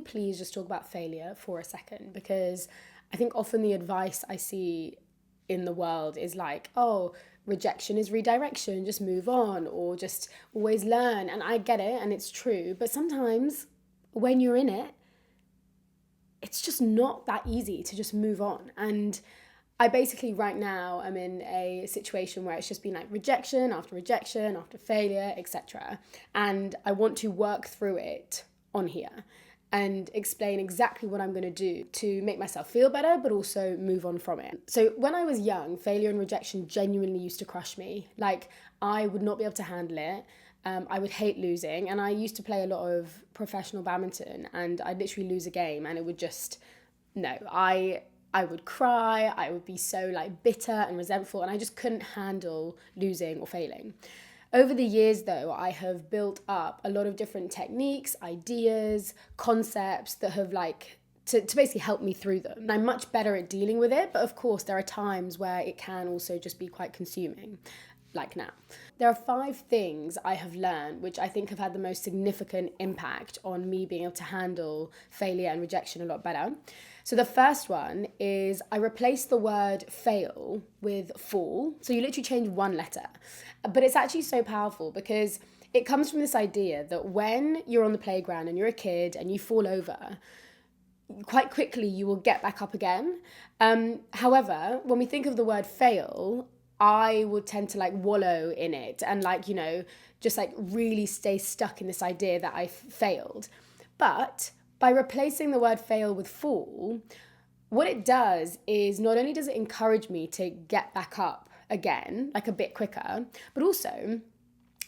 please just talk about failure for a second? Because I think often the advice I see in the world is like, oh, rejection is redirection, just move on, or just always learn. And I get it, and it's true. But sometimes when you're in it, it's just not that easy to just move on. And I basically right now am in a situation where it's just been like rejection after failure, etc. And I want to work through it on here and explain exactly what I'm going to do to make myself feel better, but also move on from it. So when I was young, failure and rejection genuinely used to crush me. Like, I would not be able to handle it. I would hate losing, and I used to play a lot of professional badminton, and I'd literally lose a game and it would just, no, I would cry, I would be so like bitter and resentful, and I just couldn't handle losing or failing. Over the years though, I have built up a lot of different techniques, ideas, concepts that have like to basically help me through them. And I'm much better at dealing with it, but of course there are times where it can also just be quite consuming, like now. There are 5 things I have learned which I think have had the most significant impact on me being able to handle failure and rejection a lot better. So the first one is I replaced the word fail with fall. So you literally change one letter. But it's actually so powerful because it comes from this idea that when you're on the playground and you're a kid and you fall over, quite quickly you will get back up again. However, when we think of the word fail, I would tend to like wallow in it and like, you know, just like really stay stuck in this idea that I failed. But by replacing the word fail with fall, what it does is not only does it encourage me to get back up again, like a bit quicker, but also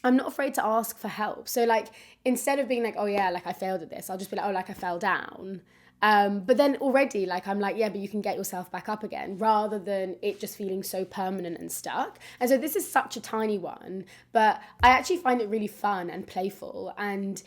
I'm not afraid to ask for help. So like, instead of being like, oh yeah, like I failed at this, I'll just be like, oh, like I fell down. But then already like I'm like, yeah, but you can get yourself back up again, rather than it just feeling so permanent and stuck. And so this is such a tiny one, but I actually find it really fun and playful, and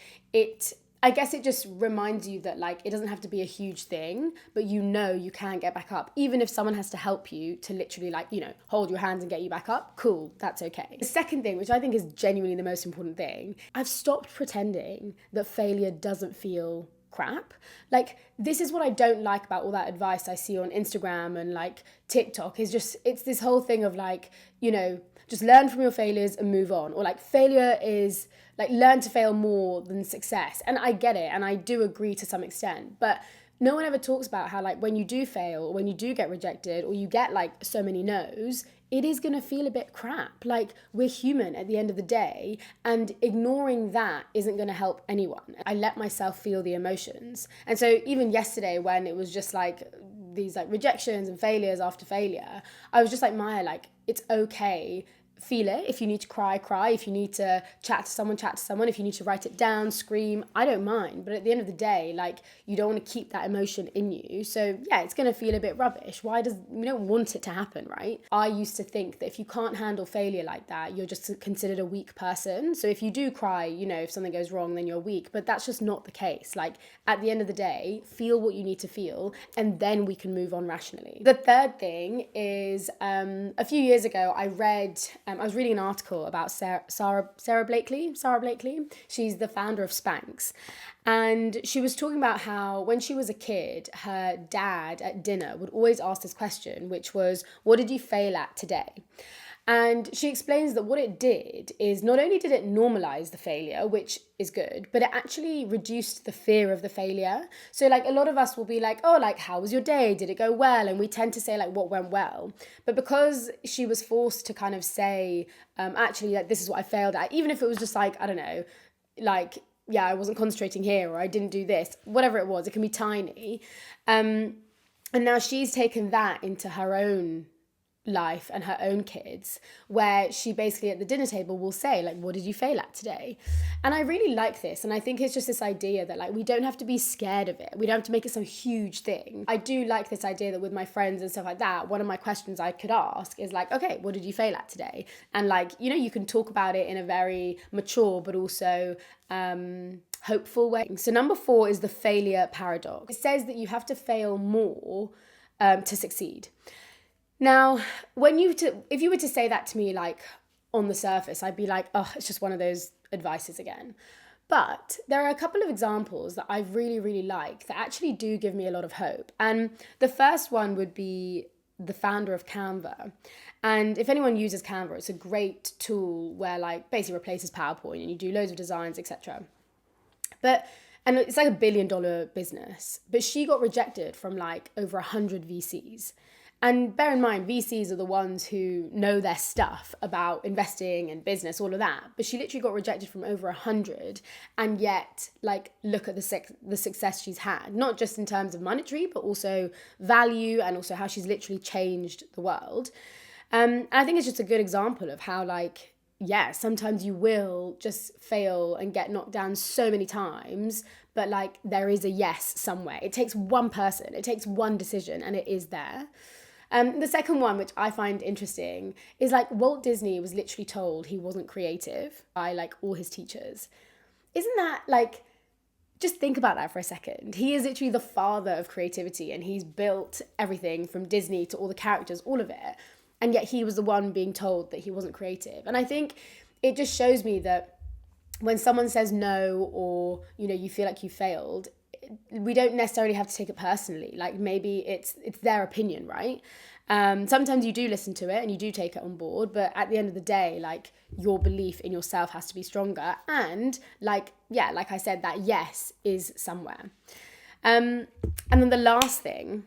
I guess it just reminds you that like it doesn't have to be a huge thing, but you know you can get back up. Even if someone has to help you to literally like, you know, hold your hands and get you back up, cool, that's okay. The second thing, which I think is genuinely the most important thing, I've stopped pretending that failure doesn't feel crap. Like, this is what I don't like about all that advice I see on Instagram and like TikTok, is just, it's this whole thing of like, you know, just learn from your failures and move on. Or like, failure is like, learn to fail more than success. And I get it, and I do agree to some extent, but no one ever talks about how like when you do fail, or when you do get rejected, or you get like so many no's, it is going to feel a bit crap. Like, we're human at the end of the day, and ignoring that isn't going to help anyone. I let myself feel the emotions. And so even yesterday, when it was just like these like rejections and failures after failure, I was just like, Maya, like, it's okay. Feel it. If you need to cry, cry. If you need to chat to someone, chat to someone. If you need to write it down, scream, I don't mind. But at the end of the day, like, you don't want to keep that emotion in you. So yeah, it's going to feel a bit rubbish. We don't want it to happen, right? I used to think that if you can't handle failure like that, you're just considered a weak person. So if you do cry, you know, if something goes wrong, then you're weak. But that's just not the case. Like, at the end of the day, feel what you need to feel, and then we can move on rationally. The third thing is, a few years ago, I was reading an article about Sara Blakely. She's the founder of Spanx. And she was talking about how when she was a kid, her dad at dinner would always ask this question, which was, what did you fail at today? And she explains that what it did is, not only did it normalize the failure, which is good, but it actually reduced the fear of the failure. So like, a lot of us will be like, oh, like, how was your day? Did it go well? And we tend to say like what went well. But because she was forced to kind of say, actually, like, this is what I failed at, even if it was just like, I don't know, like, yeah, I wasn't concentrating here, or I didn't do this, whatever it was, it can be tiny. And now she's taken that into her own life and her own kids, where she basically at the dinner table will say like, what did you fail at today? And I really like this, and I think it's just this idea that like, we don't have to be scared of it, we don't have to make it some huge thing. I do like this idea that with my friends and stuff like that, one of my questions I could ask is like, okay, what did you fail at today? And like, you know, you can talk about it in a very mature but also hopeful way. So number 4 is the failure paradox. It says that you have to fail more to succeed. Now, if you were to say that to me, like, on the surface, I'd be like, oh, it's just one of those advices again. But there are a couple of examples that I really, really like that actually do give me a lot of hope. And the first one would be the founder of Canva. And if anyone uses Canva, it's a great tool where like basically replaces PowerPoint and you do loads of designs, etc. And it's like $1 billion business, but she got rejected from like over 100 VCs. And bear in mind, VCs are the ones who know their stuff about investing and business, all of that. But she literally got rejected from over 100, and yet, like, look at the success she's had, not just in terms of monetary, but also value and also how she's literally changed the world. And I think it's just a good example of how, like, yeah, sometimes you will just fail and get knocked down so many times, but like there is a yes somewhere. It takes one person, it takes one decision, and it is there. The second one, which I find interesting, is like Walt Disney was literally told he wasn't creative by like all his teachers. Isn't that like, just think about that for a second. He is literally the father of creativity, and he's built everything from Disney to all the characters, all of it. And yet he was the one being told that he wasn't creative. And I think it just shows me that when someone says no, or, you know, you feel like you failed, we don't necessarily have to take it personally. Like maybe it's their opinion, right? Sometimes you do listen to it and you do take it on board, but at the end of the day, like your belief in yourself has to be stronger. And like, yeah, like I said, that yes is somewhere. And then the last thing,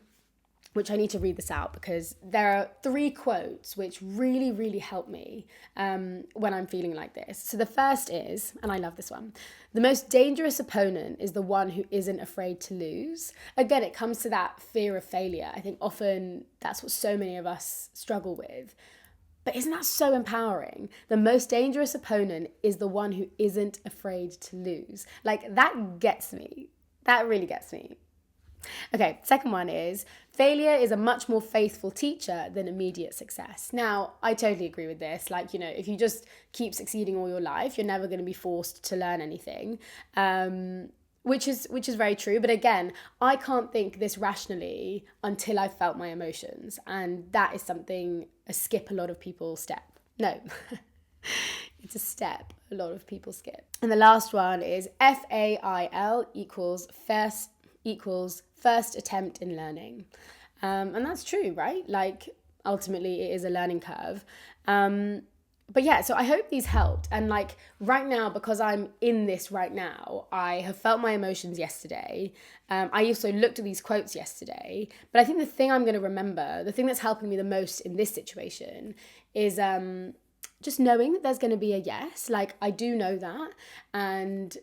which I need to read this out because there are 3 quotes which really, really help me when I'm feeling like this. So the first is, and I love this one, the most dangerous opponent is the one who isn't afraid to lose. Again, it comes to that fear of failure. I think often that's what so many of us struggle with. But isn't that so empowering? The most dangerous opponent is the one who isn't afraid to lose. Like that gets me. That really gets me. Okay, second one is, failure is a much more faithful teacher than immediate success. Now, I totally agree with this. Like, you know, if you just keep succeeding all your life, you're never going to be forced to learn anything, which is very true. But again, I can't think this rationally until I've felt my emotions. And that is something, a skip a lot of people step. No, it's a step a lot of people skip. And the last one is FAIL equals first attempt in learning. And that's true, right? Like ultimately it is a learning curve. But yeah, so I hope these helped. And like right now, because I'm in this right now, I have felt my emotions yesterday. I also looked at these quotes yesterday. But I think the thing I'm going to remember, the thing that's helping me the most in this situation is just knowing that there's going to be a yes. Like I do know that. And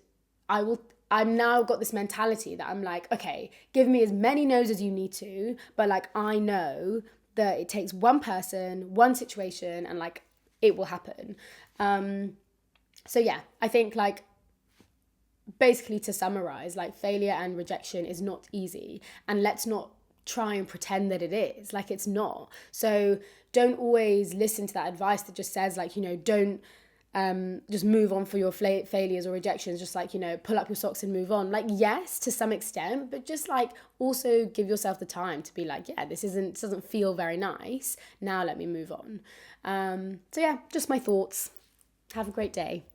I've now got this mentality that I'm like, okay, give me as many no's as you need to, but like I know that it takes one person, one situation, and like it will happen. So yeah, I think like basically to summarize, like failure and rejection is not easy, and let's not try and pretend that it is. Like it's not. So don't always listen to that advice that just says like, you know, don't just move on for your failures or rejections, just like, you know, pull up your socks and move on. Like, yes, to some extent, but just like also give yourself the time to be like, yeah, this doesn't feel very nice. Now let me move on. So yeah, just my thoughts. Have a great day.